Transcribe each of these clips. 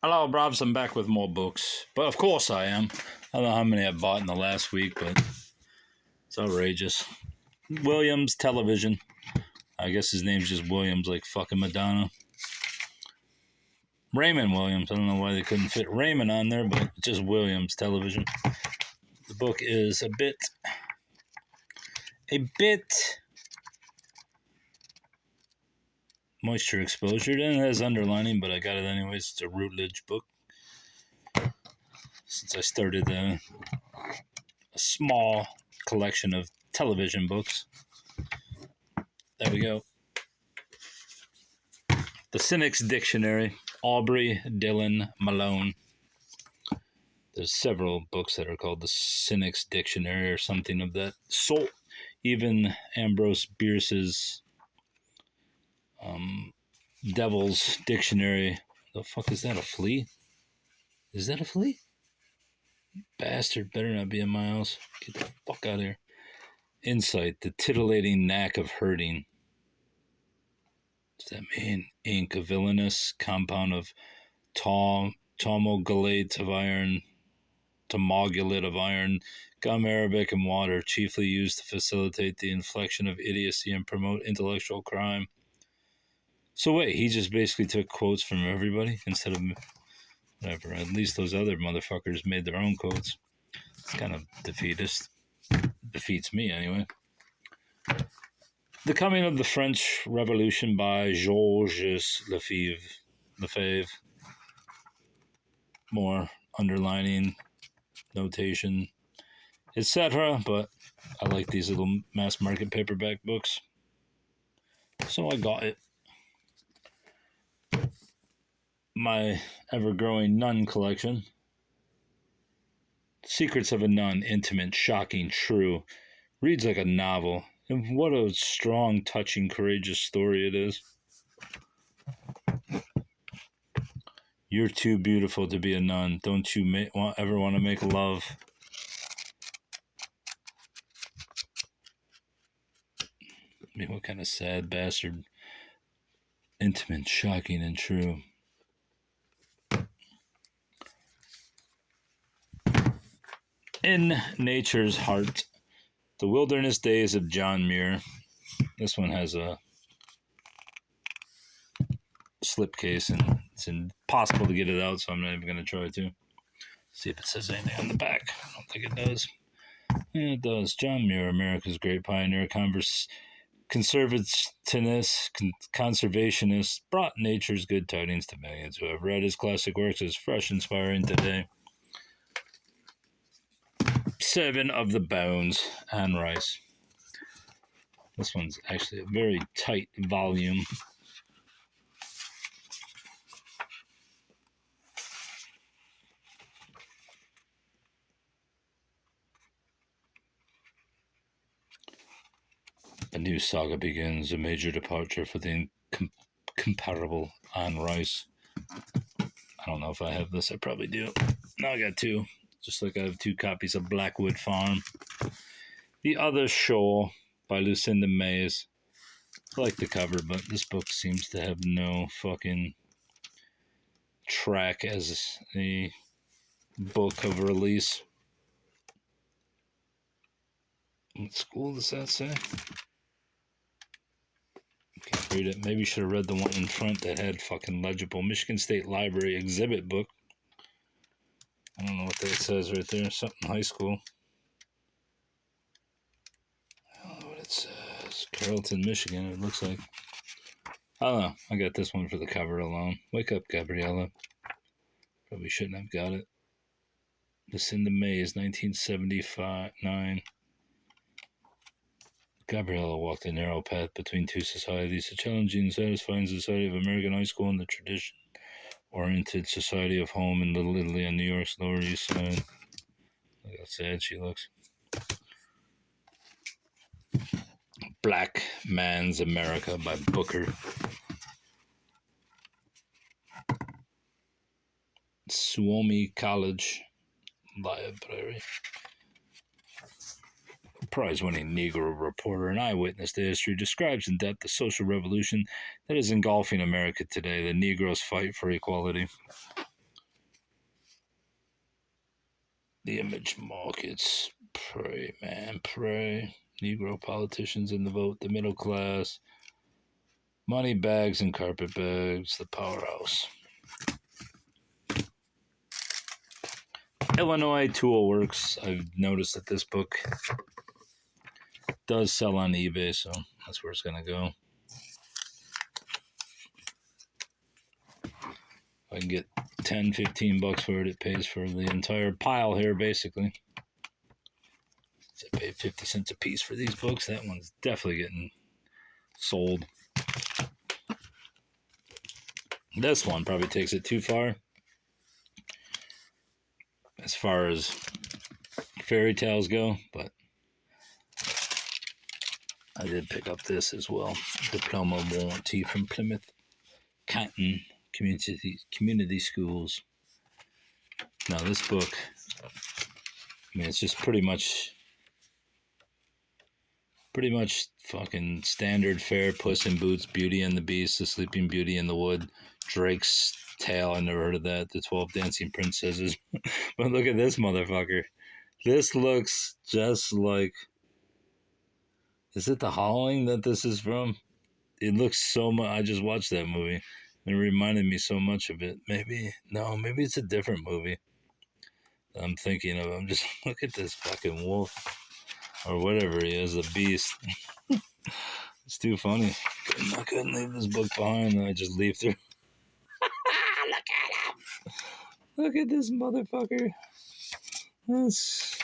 Hello, Brobs. I'm back with more books. But of course I am. I don't know how many I bought in the last week, but it's outrageous. Williams Television. I guess his name's just Williams, like fucking Madonna. Raymond Williams. I don't know why they couldn't fit Raymond on there, but just Williams Television. The book is a bit moisture exposure. It has underlining, but I got it anyways. It's a Routledge book. Since I started a small collection of television books. There we go. The Cynic's Dictionary, Aubrey Dillon Malone. There's several books that are called the Cynic's Dictionary or something of that sort. Even Ambrose Bierce's Devil's Dictionary. The fuck is that, a flea? Is that a flea? Bastard, better not be in my house. Get the fuck out of here. Insight, the titillating knack of hurting. Does that mean ink, a villainous compound of tomogallate of iron, gum arabic, and water, chiefly used to facilitate the inflection of idiocy and promote intellectual crime. So wait, he just basically took quotes from everybody instead of whatever. At least those other motherfuckers made their own quotes. It's kind of defeatist. Defeats me anyway. The Coming of the French Revolution by Georges Lefebvre. More underlining, notation, etc. But I like these little mass market paperback books. So I got it. My ever-growing nun collection. Secrets of a Nun, intimate, shocking, true. Reads like a novel. And what a strong, touching, courageous story it is. You're too beautiful to be a nun. Don't you ever want to make love? I mean, what kind of sad bastard? Intimate, shocking, and true. In Nature's Heart. The Wilderness Days of John Muir. This one has a slipcase and it's impossible to get it out, so I'm not even going to try to. See if it says anything on the back. I don't think it does. Yeah, it does. John Muir, America's great pioneer, conservationist, brought nature's good tidings to millions who have read his classic works as fresh, inspiring today. Seven of the Bones, Anne Rice. This one's actually a very tight volume. A new saga begins, a major departure for the incomparable Anne Rice. I don't know if I have this. I probably do. No, I got two. Just like I have two copies of Blackwood Farm. The Other Shore by Lucinda Mays. I like the cover, but this book seems to have no fucking track as a book of release. What school does that say? Can't read it. Maybe you should have read the one in front that had fucking legible Michigan State Library exhibit book. I don't know what that says right there. Something high school. I don't know what it says. Carrollton, Michigan, it looks like. I don't know. I got this one for the cover alone. Wake up, Gabriella. Probably shouldn't have got it. Lucinda Mays, 1979. Gabriella walked a narrow path between two societies, a challenging and satisfying society of American high school and the tradition-oriented society of home in Little Italy on New York's Lower East Side. Look how sad she looks. Black Man's America by Booker. Suomi College Library. Prize-winning Negro reporter and eyewitness to history describes in depth the social revolution that is engulfing America today, the Negro's fight for equality. The image markets. Pray, man, pray. Negro politicians in the vote. The middle class. Money bags and carpet bags. The powerhouse. Illinois Tool Works. I've noticed that this book does sell on eBay, so that's where it's going to go. If I can get 10, 15 bucks for it, it pays for the entire pile here, basically. So I paid 50 cents a piece for these books. That one's definitely getting sold. This one probably takes it too far as fairy tales go, but I did pick up this as well. Diploma warranty from Plymouth Canton Community Schools. Now this book, I mean, it's just pretty much fucking standard fare. Puss in Boots, Beauty and the Beast, The Sleeping Beauty in the Wood, Drake's Tale. I never heard of that. The 12 Dancing Princesses. But look at this motherfucker. This looks just like. Is it The Howling that this is from? It looks so much. I just watched that movie. It reminded me so much of it. Maybe it's a different movie I'm thinking of. I'm just look at this fucking wolf or whatever he is, the beast. It's too funny. I couldn't leave this book behind. I just leave through. Look at him. Look at this motherfucker. That's.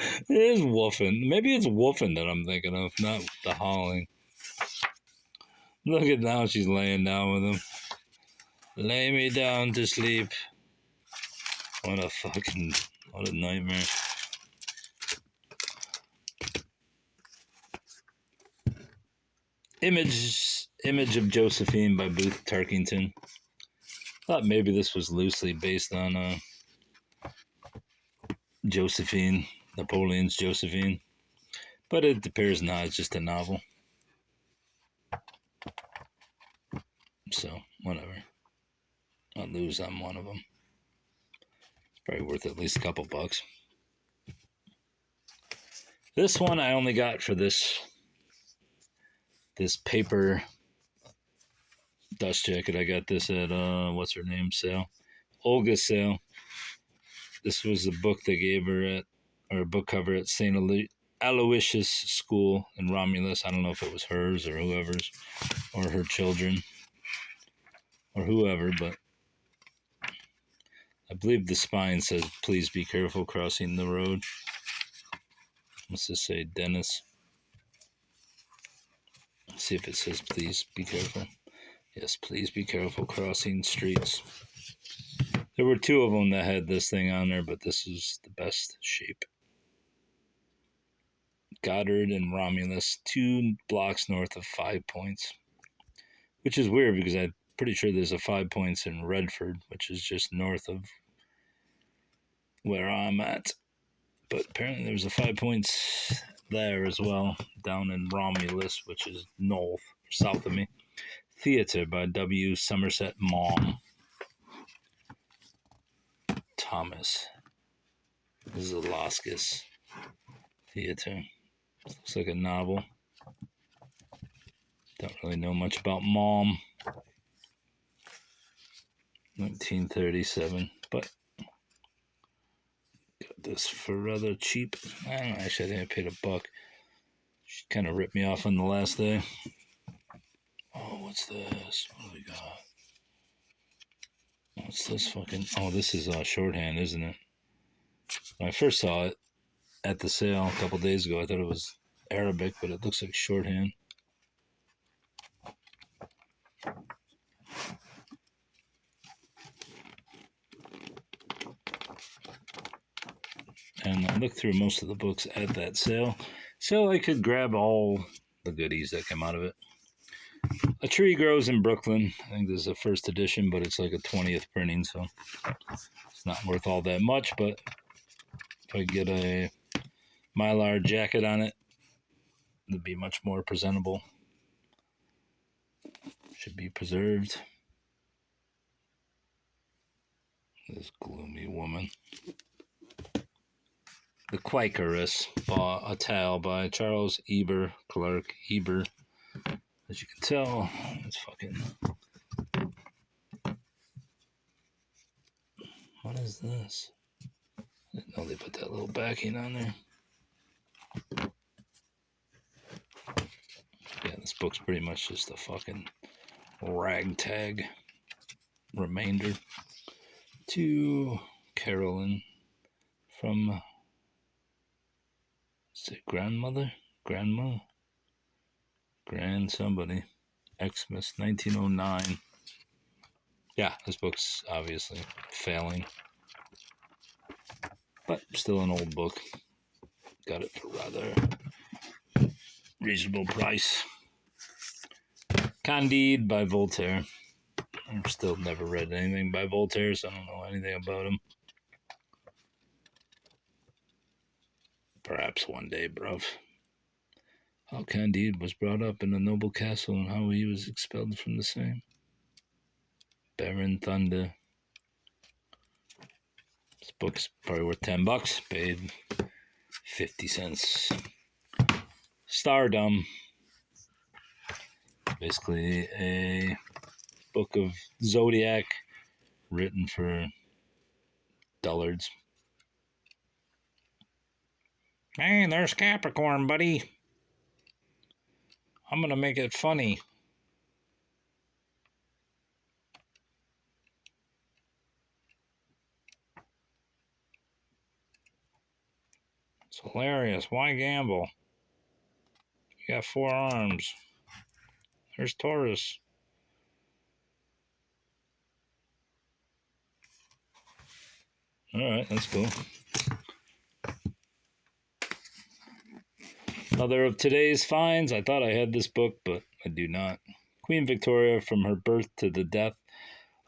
It is woofing. Maybe it's woofing that I'm thinking of, not The Howling. Look at now she's laying down with him. Lay me down to sleep. What a nightmare. Image of Josephine by Booth Tarkington. Thought maybe this was loosely based on Josephine, Napoleon's Josephine. But it appears not, it's just a novel. So, whatever. I'll lose on one of them. It's probably worth at least a couple bucks. This one I only got for this paper dust jacket. I got this at, what's her name, sale? Olga's sale. This was the book they gave her at, or a book cover at St. Aloysius School in Romulus. I don't know if it was hers or whoever's, or her children, or whoever, but I believe the spine says, please be careful crossing the road. What's this say? Dennis. Let's see if it says, please be careful. Yes, please be careful crossing streets. There were two of them that had this thing on there, but this is the best shape. Goddard and Romulus, 2 blocks north of 5 Points. Which is weird because I'm pretty sure there's a 5 Points in Redford, which is just north of where I'm at. But apparently there was a 5 Points there as well, down in Romulus, which is north, south of me. Theater by W. Somerset Maugham. Thomas Zalaskis. Theater. Looks like a novel. Don't really know much about Maugham. 1937, but got this for rather cheap. I don't know, actually I think I paid $1. She kind of ripped me off on the last day. Oh, what's this? What do we got? What's this fucking... Oh, this is shorthand, isn't it? When I first saw it at the sale a couple days ago, I thought it was Arabic, but it looks like shorthand. And I looked through most of the books at that sale, so I could grab all the goodies that come out of it. A Tree Grows in Brooklyn. I think this is a first edition, but it's like a 20th printing, so it's not worth all that much. But if I get a Mylar jacket on it, it'd be much more presentable. Should be preserved. This gloomy woman. The Quakeress, a tale by Charles Eber Clark Eber. As you can tell, it's fucking. What is this? I didn't know they put that little backing on there. Yeah, this book's pretty much just a fucking ragtag remainder to Carolyn from, is it grandmother? Grandma? Grand somebody. Xmas 1909. Yeah, this book's obviously failing. But still an old book. Got it for rather reasonable price. Candide by Voltaire. I've still never read anything by Voltaire, so I don't know anything about him. Perhaps one day, bruv. How Candide was brought up in a noble castle and how he was expelled from the same. Baron Thunder. This book's probably worth $10. Paid 50 cents. Stardom. Basically a book of Zodiac written for dullards. Hey, there's Capricorn, buddy. I'm gonna make it funny. It's hilarious. Why gamble? You got 4 arms. There's Taurus. Alright, that's cool. Another of today's finds. I thought I had this book, but I do not. Queen Victoria from her birth to the death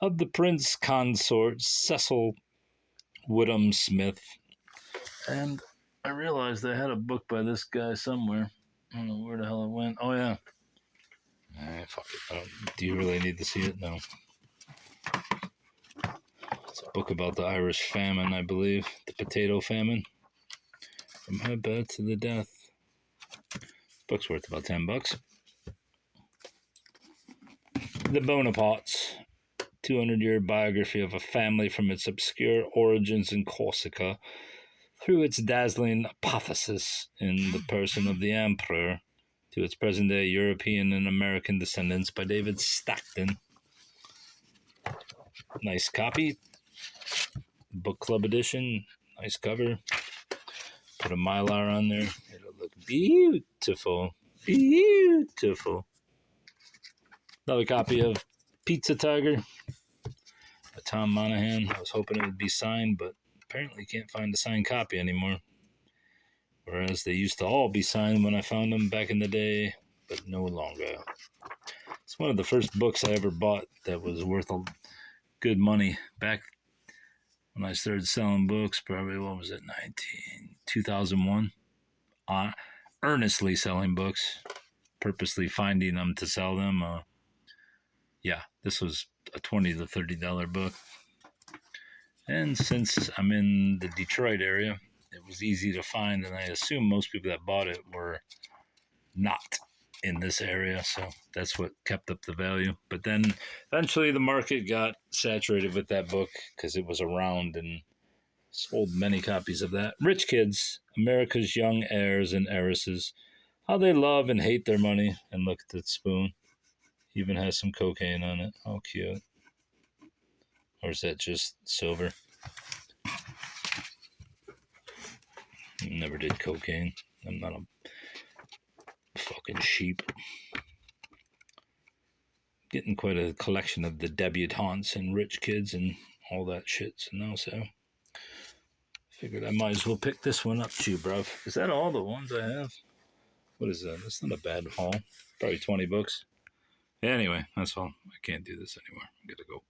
of the Prince Consort Cecil Woodham Smith. And I realized I had a book by this guy somewhere. I don't know where the hell it went. Oh, yeah. Fuck it. Do you really need to see it? No. It's a book about the Irish famine, I believe. The potato famine. From her birth to the death. Book's worth about $10. The Bonapartes. 200-year biography of a family from its obscure origins in Corsica through its dazzling apotheosis in the person of the Emperor to its present-day European and American descendants by David Stockton. Nice copy. Book club edition. Nice cover. Put a Mylar on there. It'll look beautiful. Beautiful. Another copy of Pizza Tiger by Tom Monahan. I was hoping it would be signed, but apparently can't find a signed copy anymore. Whereas they used to all be signed when I found them back in the day, but no longer. It's one of the first books I ever bought that was worth good money. Back when I started selling books, probably, 2001. Earnestly selling books, purposely finding them to sell them. Yeah, this was a $20 to $30 book. And since I'm in the Detroit area, it was easy to find, and I assume most people that bought it were not in this area, so that's what kept up the value. But then eventually the market got saturated with that book because it was around and sold many copies of that. Rich Kids, America's Young Heirs and Heiresses, How They Love and Hate Their Money. And look at that spoon. Even has some cocaine on it. How cute. Or is that just silver? Never did cocaine. I'm not a fucking sheep. Getting quite a collection of the debutantes and rich kids and all that shit. So now, figured I might as well pick this one up too, bruv. Is that all the ones I have? What is that? That's not a bad haul. Probably $20. Anyway, that's all. I can't do this anymore. I gotta go.